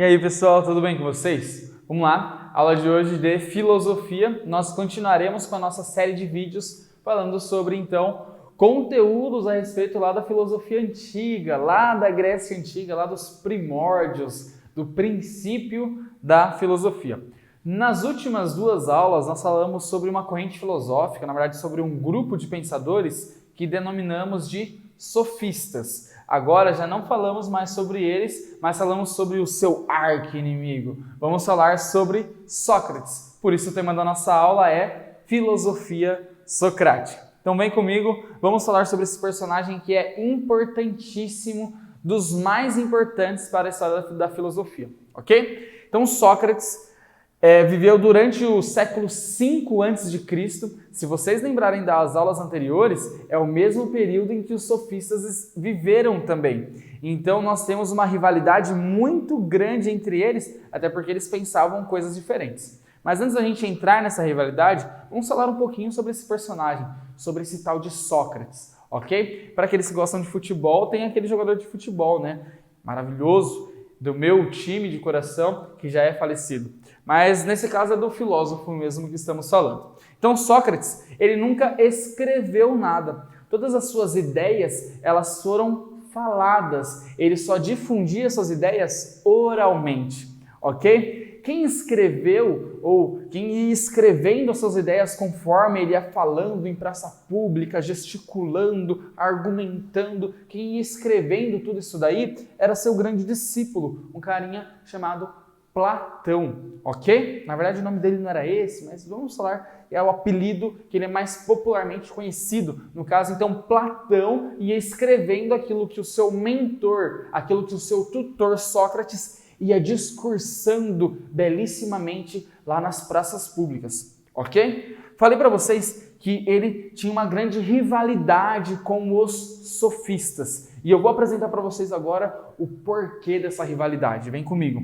E aí pessoal, tudo bem com vocês? Vamos lá, aula de hoje de filosofia. Nós continuaremos com a nossa série de vídeos falando sobre então conteúdos a respeito lá da filosofia antiga, lá da Grécia Antiga, lá dos primórdios, do princípio da filosofia. Nas últimas duas aulas nós falamos sobre uma corrente filosófica, na verdade sobre um grupo de pensadores que denominamos de sofistas. Agora já não falamos mais sobre eles, mas falamos sobre o seu arqui-inimigo. Vamos falar sobre Sócrates. Por isso o tema da nossa aula é filosofia socrática. Então vem comigo, vamos falar sobre esse personagem que é importantíssimo, dos mais importantes para a história da filosofia, ok? Então Sócrates viveu durante o século V a.C. Se vocês lembrarem das aulas anteriores, é o mesmo período em que os sofistas viveram também. Então nós temos uma rivalidade muito grande entre eles, até porque eles pensavam coisas diferentes. Mas antes da gente entrar nessa rivalidade, vamos falar um pouquinho sobre esse personagem, sobre esse tal de Sócrates, ok? Para aqueles que gostam de futebol, tem aquele jogador de futebol, né? Maravilhoso, do meu time de coração, que já é falecido. Mas nesse caso é do filósofo mesmo que estamos falando. Então Sócrates, ele nunca escreveu nada. Todas as suas ideias, elas foram faladas. Ele só difundia suas ideias oralmente, ok? Quem escreveu ou quem ia escrevendo as suas ideias conforme ele ia falando em praça pública, gesticulando, argumentando, quem ia escrevendo tudo isso daí era seu grande discípulo, um carinha chamado Platão, ok? Na verdade o nome dele não era esse, mas vamos falar, é o apelido que ele é mais popularmente conhecido. No caso, então, Platão ia escrevendo aquilo que o seu mentor, aquilo que o seu tutor Sócrates ia discursando belíssimamente lá nas praças públicas, ok? Falei para vocês que ele tinha uma grande rivalidade com os sofistas e eu vou apresentar para vocês agora o porquê dessa rivalidade. Vem comigo.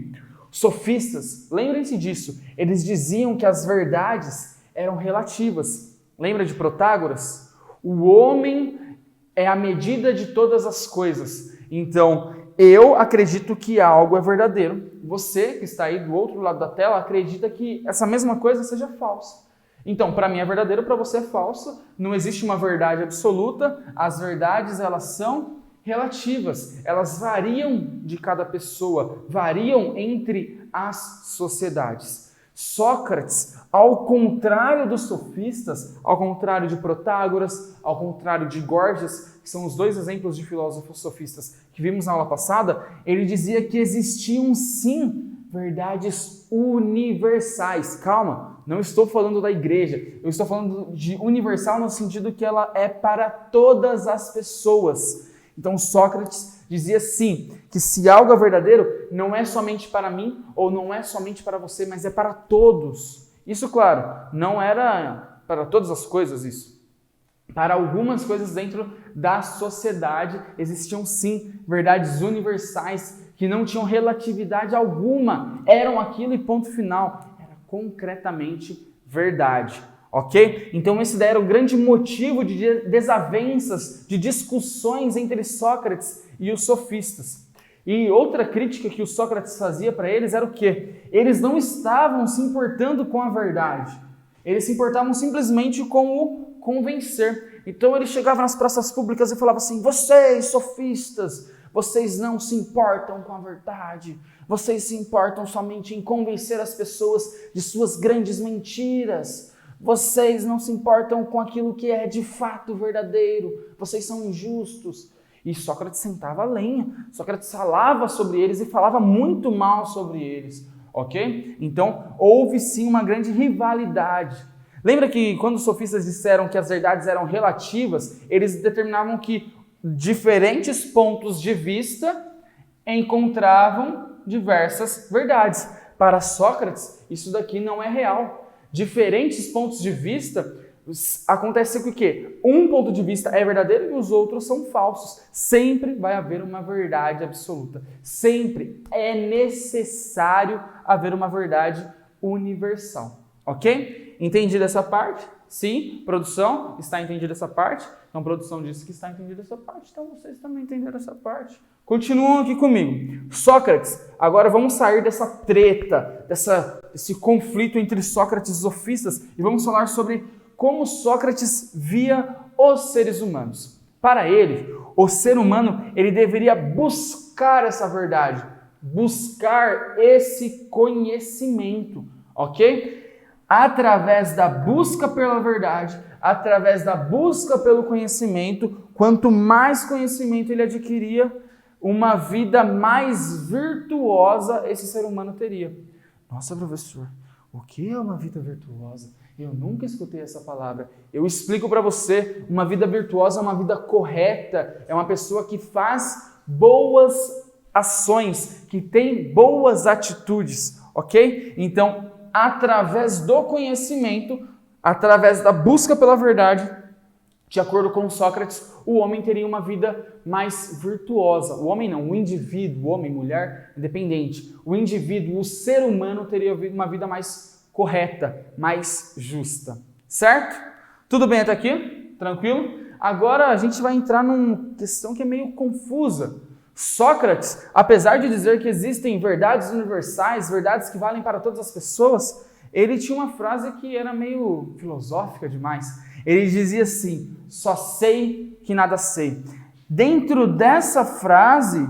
Sofistas, lembrem-se disso, eles diziam que as verdades eram relativas. Lembra de Protágoras? O homem é a medida de todas as coisas. Então, eu acredito que algo é verdadeiro. Você que está aí do outro lado da tela acredita que essa mesma coisa seja falsa. Então, para mim é verdadeiro, para você é falsa. Não existe uma verdade absoluta. As verdades, elas são relativas. Elas variam de cada pessoa, variam entre as sociedades. Sócrates, ao contrário dos sofistas, ao contrário de Protágoras, ao contrário de Gorgias, que são os dois exemplos de filósofos sofistas que vimos na aula passada, ele dizia que existiam sim verdades universais. Calma, não estou falando da igreja, eu estou falando de universal no sentido que ela é para todas as pessoas. Então Sócrates dizia sim, que se algo é verdadeiro, não é somente para mim ou não é somente para você, mas é para todos. Isso, claro, não era para todas as coisas isso. Para algumas coisas dentro da sociedade existiam sim verdades universais que não tinham relatividade alguma. Eram aquilo e ponto final. Era concretamente verdade. Ok? Então esse daí era o grande motivo de desavenças, de discussões entre Sócrates e os sofistas. E outra crítica que o Sócrates fazia para eles era o quê? Eles não estavam se importando com a verdade. Eles se importavam simplesmente com o convencer. Então ele chegava nas praças públicas e falava assim: vocês, sofistas, vocês não se importam com a verdade. Vocês se importam somente em convencer as pessoas de suas grandes mentiras. Vocês não se importam com aquilo que é de fato verdadeiro. Vocês são injustos. E Sócrates sentava a lenha. Sócrates falava sobre eles e falava muito mal sobre eles. Ok? Então, houve sim uma grande rivalidade. Lembra que quando os sofistas disseram que as verdades eram relativas, eles determinavam que diferentes pontos de vista encontravam diversas verdades. Para Sócrates, isso daqui não é real. Diferentes pontos de vista, acontece o quê? Um ponto de vista é verdadeiro e os outros são falsos. Sempre vai haver uma verdade absoluta. Sempre é necessário haver uma verdade universal. Ok? Entendido essa parte? Sim. Produção, está entendida essa parte? Então, produção disse que está entendida essa parte, então vocês também entenderam essa parte. Continuam aqui comigo. Sócrates, agora vamos sair dessa treta, desse conflito entre Sócrates e os sofistas e vamos falar sobre como Sócrates via os seres humanos. Para ele, o ser humano ele deveria buscar essa verdade, buscar esse conhecimento, ok? Através da busca pela verdade, através da busca pelo conhecimento, quanto mais conhecimento ele adquiria, uma vida mais virtuosa esse ser humano teria. Nossa, professor, o que é uma vida virtuosa? Eu nunca escutei essa palavra. Eu explico para você, uma vida virtuosa é uma vida correta, é uma pessoa que faz boas ações, que tem boas atitudes, ok? Então, através do conhecimento, através da busca pela verdade, de acordo com Sócrates, o homem teria uma vida mais virtuosa. O homem não, o indivíduo, o homem, mulher, independente. O indivíduo, o ser humano teria uma vida mais correta, mais justa. Certo? Tudo bem até aqui? Tranquilo? Agora a gente vai entrar numa questão que é meio confusa. Sócrates, apesar de dizer que existem verdades universais, verdades que valem para todas as pessoas, ele tinha uma frase que era meio filosófica demais. Ele dizia assim: só sei que nada sei. Dentro dessa frase,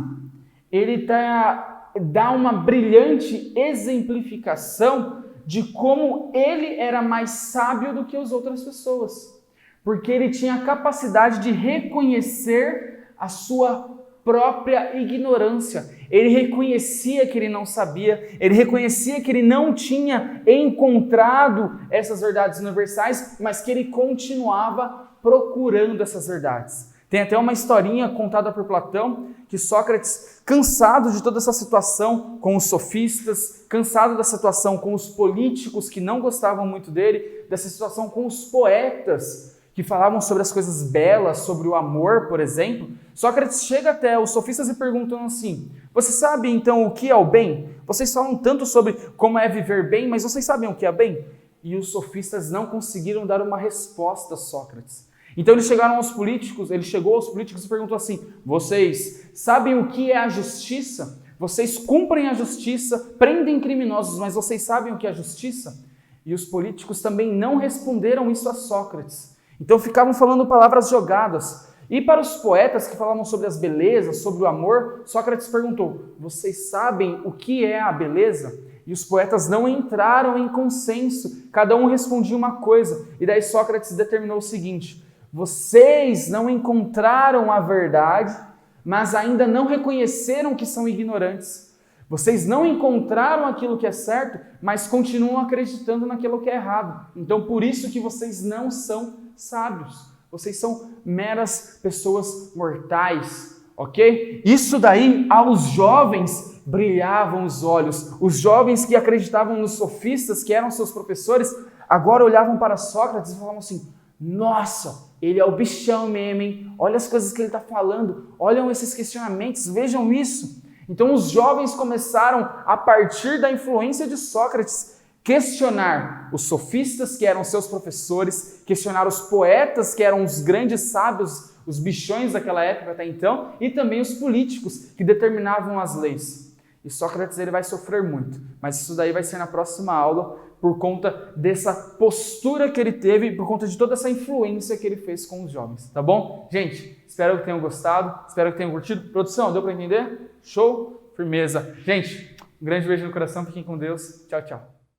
ele dá uma brilhante exemplificação de como ele era mais sábio do que as outras pessoas. Porque ele tinha a capacidade de reconhecer a sua própria ignorância. Ele reconhecia que ele não sabia, ele reconhecia que ele não tinha encontrado essas verdades universais, mas que ele continuava procurando essas verdades. Tem até uma historinha contada por Platão, que Sócrates, cansado de toda essa situação com os sofistas, cansado da situação com os políticos que não gostavam muito dele, dessa situação com os poetas, que falavam sobre as coisas belas, sobre o amor, por exemplo, Sócrates chega até os sofistas e perguntam assim: vocês sabem então o que é o bem? Vocês falam tanto sobre como é viver bem, mas vocês sabem o que é bem? E os sofistas não conseguiram dar uma resposta a Sócrates. Então ele chegou aos políticos e perguntou assim: vocês sabem o que é a justiça? Vocês cumprem a justiça, prendem criminosos, mas vocês sabem o que é a justiça? E os políticos também não responderam isso a Sócrates. Então ficavam falando palavras jogadas. E para os poetas que falavam sobre as belezas, sobre o amor, Sócrates perguntou: vocês sabem o que é a beleza? E os poetas não entraram em consenso, cada um respondia uma coisa. E daí Sócrates determinou o seguinte: vocês não encontraram a verdade, mas ainda não reconheceram que são ignorantes. Vocês não encontraram aquilo que é certo, mas continuam acreditando naquilo que é errado. Então, por isso que vocês não são sábios. Vocês são meras pessoas mortais, ok? Isso daí, aos jovens, brilhavam os olhos. Os jovens que acreditavam nos sofistas, que eram seus professores, agora olhavam para Sócrates e falavam assim: nossa, ele é o bichão mesmo, hein? Olha as coisas que ele está falando, olham esses questionamentos, vejam isso. Então os jovens começaram, a partir da influência de Sócrates, questionar os sofistas, que eram seus professores, questionar os poetas, que eram os grandes sábios, os bichões daquela época até então, e também os políticos, que determinavam as leis. E Sócrates ele vai sofrer muito, mas isso daí vai ser na próxima aula, por conta dessa postura que ele teve, por conta de toda essa influência que ele fez com os jovens, tá bom? Gente, espero que tenham gostado, espero que tenham curtido. Produção, deu para entender? Show? Firmeza. Gente, um grande beijo no coração, fiquem com Deus. Tchau, tchau.